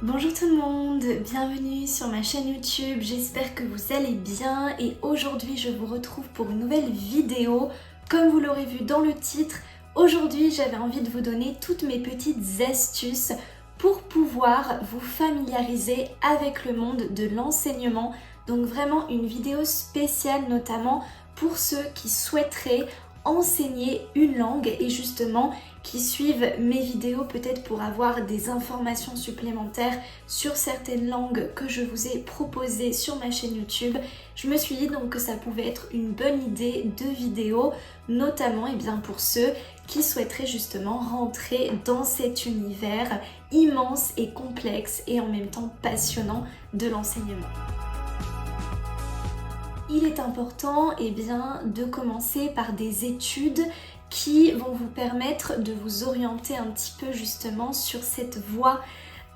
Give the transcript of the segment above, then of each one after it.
Bonjour tout le monde, bienvenue sur ma chaîne YouTube, j'espère que vous allez bien et aujourd'hui je vous retrouve pour une nouvelle vidéo. Comme vous l'aurez vu dans le titre, aujourd'hui j'avais envie de vous donner toutes mes petites astuces pour pouvoir vous familiariser avec le monde de l'enseignement. Donc vraiment une vidéo spéciale notamment pour ceux qui souhaiteraient enseigner une langue et justement qui suivent mes vidéos peut-être pour avoir des informations supplémentaires sur certaines langues que je vous ai proposées sur ma chaîne YouTube. Je me suis dit donc que ça pouvait être une bonne idée de vidéo, notamment pour ceux qui souhaiteraient justement rentrer dans cet univers immense et complexe et en même temps passionnant de l'enseignement. Il est important de commencer par des études qui vont vous permettre de vous orienter un petit peu justement sur cette voie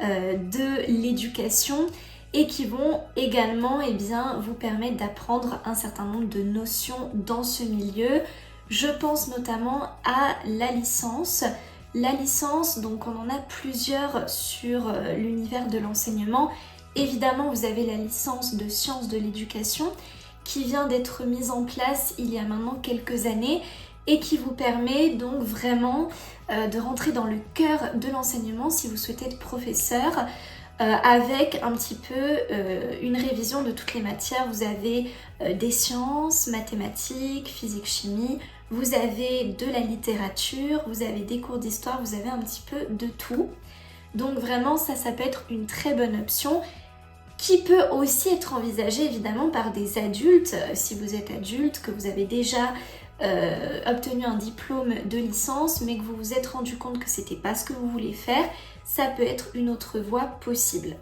de l'éducation et qui vont également vous permettre d'apprendre un certain nombre de notions dans ce milieu. Je pense notamment à la licence. La licence, donc on en a plusieurs sur l'univers de l'enseignement. Évidemment, vous avez la licence de sciences de l'éducation qui vient d'être mise en place il y a maintenant quelques années et qui vous permet donc vraiment de rentrer dans le cœur de l'enseignement si vous souhaitez être professeur avec un petit peu une révision de toutes les matières. Vous avez des sciences, mathématiques, physique, chimie, vous avez de la littérature, vous avez des cours d'histoire, vous avez un petit peu de tout. Donc vraiment ça peut être une très bonne option qui peut aussi être envisagée évidemment par des adultes. Si vous êtes adulte, que vous avez déjà obtenu un diplôme de licence mais que vous vous êtes rendu compte que c'était pas ce que vous voulez faire, ça peut être une autre voie possible.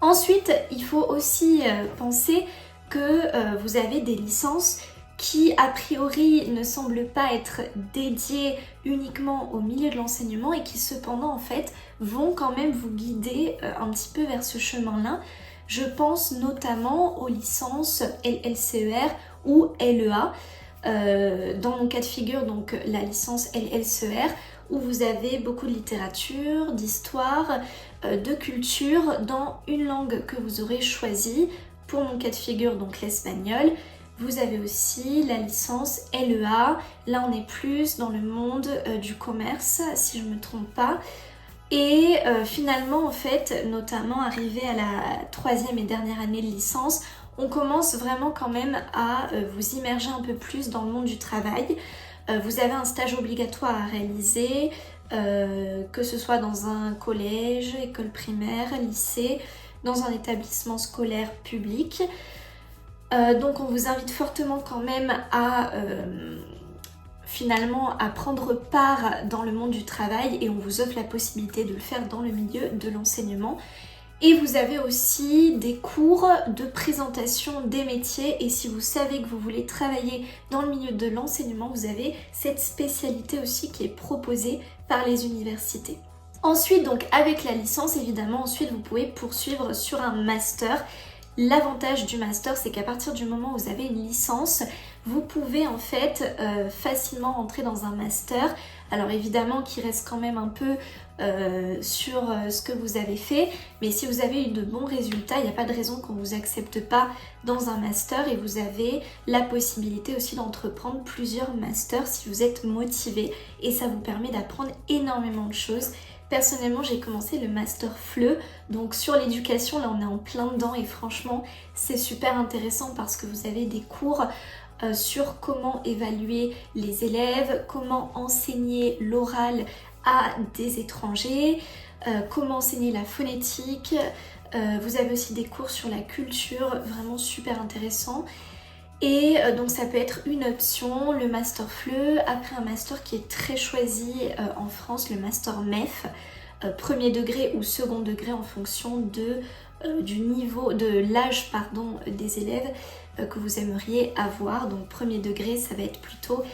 Ensuite, il faut aussi penser que vous avez des licences qui a priori ne semblent pas être dédiées uniquement au milieu de l'enseignement et qui cependant en fait vont quand même vous guider un petit peu vers ce chemin-là. Je pense notamment aux licences LLCER ou LEA. Dans mon cas de figure, donc la licence LLCER, où vous avez beaucoup de littérature, d'histoire, de culture dans une langue que vous aurez choisie. Pour mon cas de figure, donc l'espagnol. Vous avez aussi la licence LEA, là on est plus dans le monde du commerce, si je ne me trompe pas. Et finalement, en fait, notamment arrivé à la 3e et dernière année de licence, on commence vraiment quand même à vous immerger un peu plus dans le monde du travail. Vous avez un stage obligatoire à réaliser, que ce soit dans un collège, école primaire, lycée, dans un établissement scolaire public. Donc on vous invite fortement quand même à finalement à prendre part dans le monde du travail et on vous offre la possibilité de le faire dans le milieu de l'enseignement. Et vous avez aussi des cours de présentation des métiers et si vous savez que vous voulez travailler dans le milieu de l'enseignement, vous avez cette spécialité aussi qui est proposée par les universités. Ensuite, donc avec la licence, évidemment, ensuite vous pouvez poursuivre sur un master. L'avantage du master, c'est qu'à partir du moment où vous avez une licence, vous pouvez en fait facilement rentrer dans un master. Alors évidemment qui reste quand même un peu sur ce que vous avez fait, mais si vous avez eu de bons résultats, il n'y a pas de raison qu'on ne vous accepte pas dans un master et vous avez la possibilité aussi d'entreprendre plusieurs masters si vous êtes motivé et ça vous permet d'apprendre énormément de choses. Personnellement, j'ai commencé le master FLE, donc sur l'éducation, là on est en plein dedans et franchement c'est super intéressant parce que vous avez des cours sur comment évaluer les élèves, comment enseigner l'oral à des étrangers, comment enseigner la phonétique, vous avez aussi des cours sur la culture, vraiment super intéressant. Et donc ça peut être une option, le master FLE, après un master qui est très choisi en France, le master MEF, premier degré ou second degré en fonction du niveau, de l'âge des élèves que vous aimeriez avoir. Donc premier degré ça va être plutôt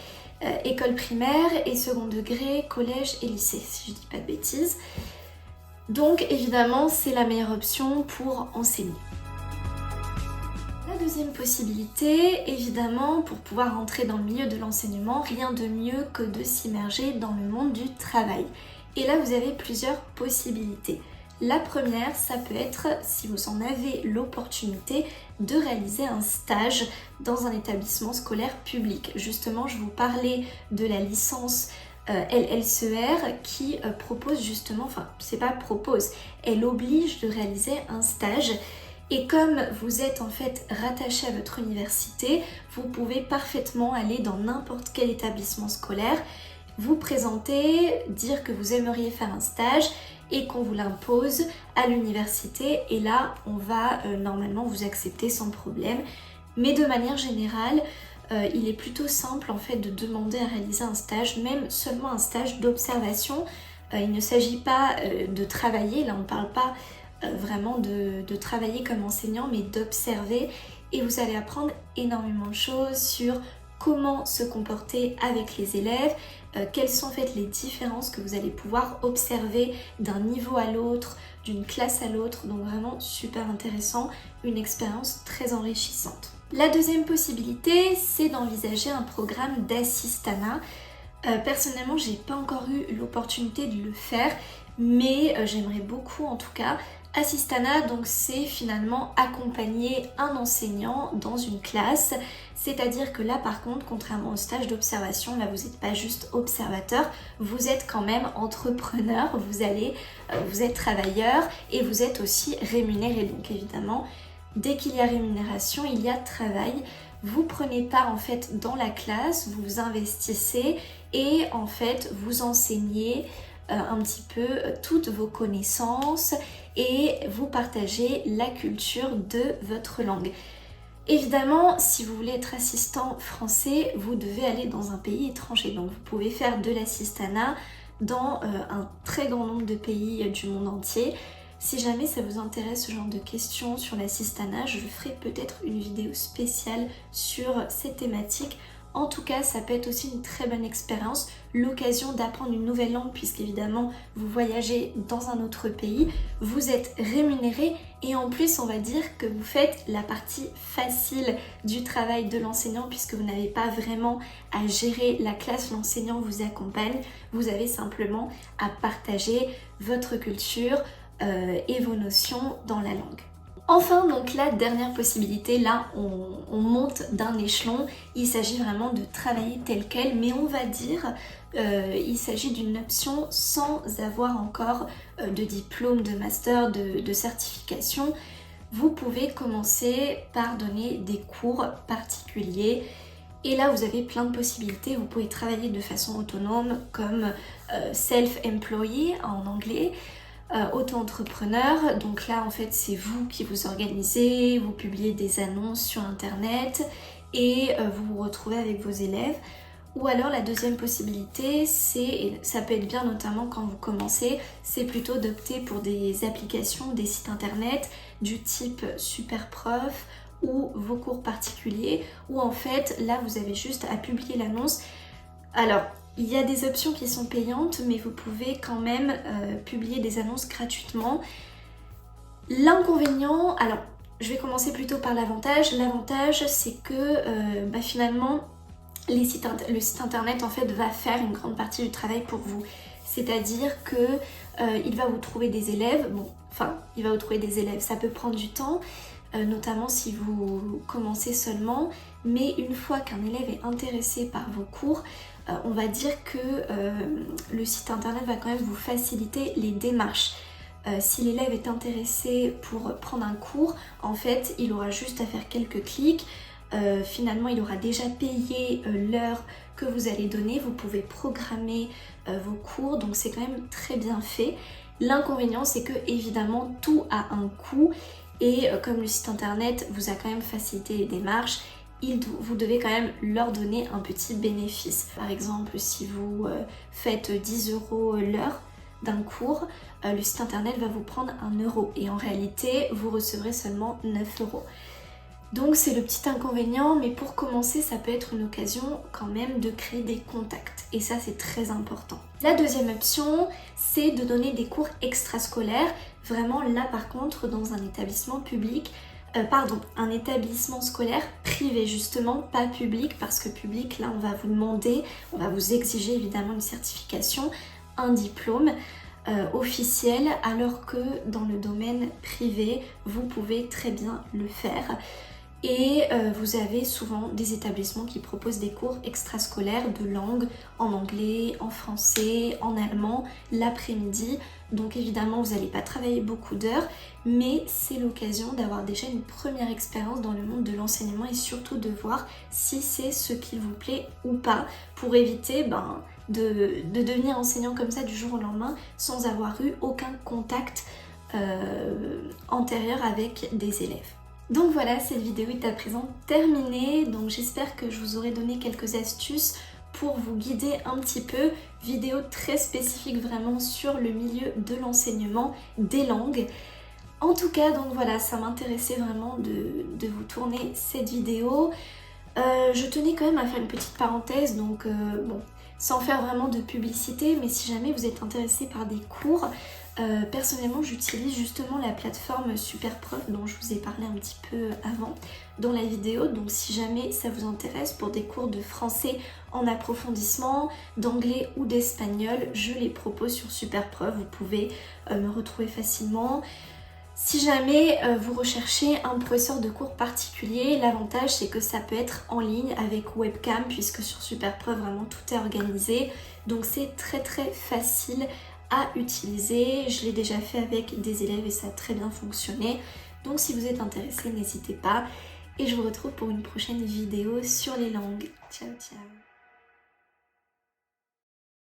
école primaire et second degré collège et lycée si je dis pas de bêtises. Donc évidemment c'est la meilleure option pour enseigner. La deuxième possibilité, évidemment, pour pouvoir entrer dans le milieu de l'enseignement, rien de mieux que de s'immerger dans le monde du travail. Et là, vous avez plusieurs possibilités. La première, ça peut être, si vous en avez l'opportunité, de réaliser un stage dans un établissement scolaire public. Justement, je vous parlais de la licence LLCR qui propose justement, enfin c'est pas propose, elle oblige de réaliser un stage. Et comme vous êtes en fait rattaché à votre université, vous pouvez parfaitement aller dans n'importe quel établissement scolaire, vous présenter, dire que vous aimeriez faire un stage et qu'on vous l'impose à l'université. Et là, on va normalement vous accepter sans problème. Mais de manière générale, il est plutôt simple en fait de demander à réaliser un stage, même seulement un stage d'observation. Il ne s'agit pas de travailler, là on ne parle pas vraiment de travailler comme enseignant, mais d'observer, et vous allez apprendre énormément de choses sur comment se comporter avec les élèves, quelles sont en fait les différences que vous allez pouvoir observer d'un niveau à l'autre, d'une classe à l'autre, donc vraiment super intéressant, une expérience très enrichissante. La deuxième possibilité, c'est d'envisager un programme d'assistanat. Personnellement, j'ai pas encore eu l'opportunité de le faire, mais j'aimerais beaucoup en tout cas. Assistanat, donc c'est finalement accompagner un enseignant dans une classe, c'est-à-dire que là par contre, contrairement au stage d'observation, là vous n'êtes pas juste observateur, vous êtes quand même entrepreneur, vous êtes travailleur et vous êtes aussi rémunéré. Donc évidemment, dès qu'il y a rémunération, il y a travail. Vous prenez part en fait dans la classe, vous vous investissez et en fait vous enseignez un petit peu toutes vos connaissances et vous partagez la culture de votre langue. Évidemment, si vous voulez être assistant français, vous devez aller dans un pays étranger. Donc vous pouvez faire de l'assistanat dans un très grand nombre de pays du monde entier. Si jamais ça vous intéresse ce genre de questions sur l'assistanat, je ferai peut-être une vidéo spéciale sur cette thématique. En tout cas, ça peut être aussi une très bonne expérience, l'occasion d'apprendre une nouvelle langue puisqu'évidemment vous voyagez dans un autre pays, vous êtes rémunéré et en plus on va dire que vous faites la partie facile du travail de l'enseignant puisque vous n'avez pas vraiment à gérer la classe, l'enseignant vous accompagne, vous avez simplement à partager votre culture et vos notions dans la langue. Enfin, donc la dernière possibilité, là on monte d'un échelon, il s'agit vraiment de travailler tel quel, mais on va dire il s'agit d'une option sans avoir encore de diplôme, de master, de certification. Vous pouvez commencer par donner des cours particuliers et là vous avez plein de possibilités, vous pouvez travailler de façon autonome comme self-employee en anglais. Auto-entrepreneur, donc là en fait c'est vous qui vous organisez, vous publiez des annonces sur internet et vous vous retrouvez avec vos élèves. Ou alors la deuxième possibilité, c'est, et ça peut être bien notamment quand vous commencez, c'est plutôt d'opter pour des applications, des sites internet du type Superprof ou vos cours particuliers où en fait là vous avez juste à publier l'annonce. Alors il y a des options qui sont payantes, mais vous pouvez quand même publier des annonces gratuitement. L'inconvénient, alors je vais commencer plutôt par l'avantage. L'avantage, c'est que finalement, le site internet en fait va faire une grande partie du travail pour vous. C'est-à-dire que il va vous trouver des élèves. Il va vous trouver des élèves. Ça peut prendre du temps, notamment si vous commencez seulement. Mais une fois qu'un élève est intéressé par vos cours, on va dire que le site internet va quand même vous faciliter les démarches. Si l'élève est intéressé pour prendre un cours, en fait, il aura juste à faire quelques clics. Finalement, il aura déjà payé l'heure que vous allez donner. Vous pouvez programmer vos cours, donc c'est quand même très bien fait. L'inconvénient, c'est que évidemment, tout a un coût et comme le site internet vous a quand même facilité les démarches, vous devez quand même leur donner un petit bénéfice. Par exemple, si vous faites 10 € l'heure d'un cours, le site internet va vous prendre 1 € et en réalité, vous recevrez seulement 9 €. Donc c'est le petit inconvénient, mais pour commencer, ça peut être une occasion quand même de créer des contacts et ça c'est très important. La deuxième option, c'est de donner des cours extrascolaires, vraiment là par contre dans un établissement public, un établissement scolaire privé justement, pas public, parce que public, là on va vous demander, on va vous exiger évidemment une certification, un diplôme. officiel, alors que dans le domaine privé, vous pouvez très bien le faire. Et vous avez souvent des établissements qui proposent des cours extrascolaires de langue en anglais, en français, en allemand, l'après-midi. Donc évidemment, vous n'allez pas travailler beaucoup d'heures, mais c'est l'occasion d'avoir déjà une première expérience dans le monde de l'enseignement et surtout de voir si c'est ce qui vous plaît ou pas, pour éviter de devenir enseignant comme ça du jour au lendemain sans avoir eu aucun contact antérieur avec des élèves. Donc voilà, cette vidéo est à présent terminée, donc j'espère que je vous aurai donné quelques astuces pour vous guider un petit peu. Vidéo très spécifique vraiment sur le milieu de l'enseignement des langues. En tout cas, donc voilà, ça m'intéressait vraiment de vous tourner cette vidéo. Je tenais quand même à faire une petite parenthèse, donc bon, sans faire vraiment de publicité, mais si jamais vous êtes intéressé par des cours, personnellement j'utilise justement la plateforme Superprof dont je vous ai parlé un petit peu avant dans la vidéo, donc si jamais ça vous intéresse pour des cours de français en approfondissement, d'anglais ou d'espagnol, je les propose sur Superprof, vous pouvez me retrouver facilement. Si jamais vous recherchez un professeur de cours particulier, l'avantage c'est que ça peut être en ligne avec webcam puisque sur Superprof vraiment tout est organisé. Donc c'est très facile à utiliser. Je l'ai déjà fait avec des élèves et ça a très bien fonctionné. Donc si vous êtes intéressé, n'hésitez pas. Et je vous retrouve pour une prochaine vidéo sur les langues. Ciao ciao.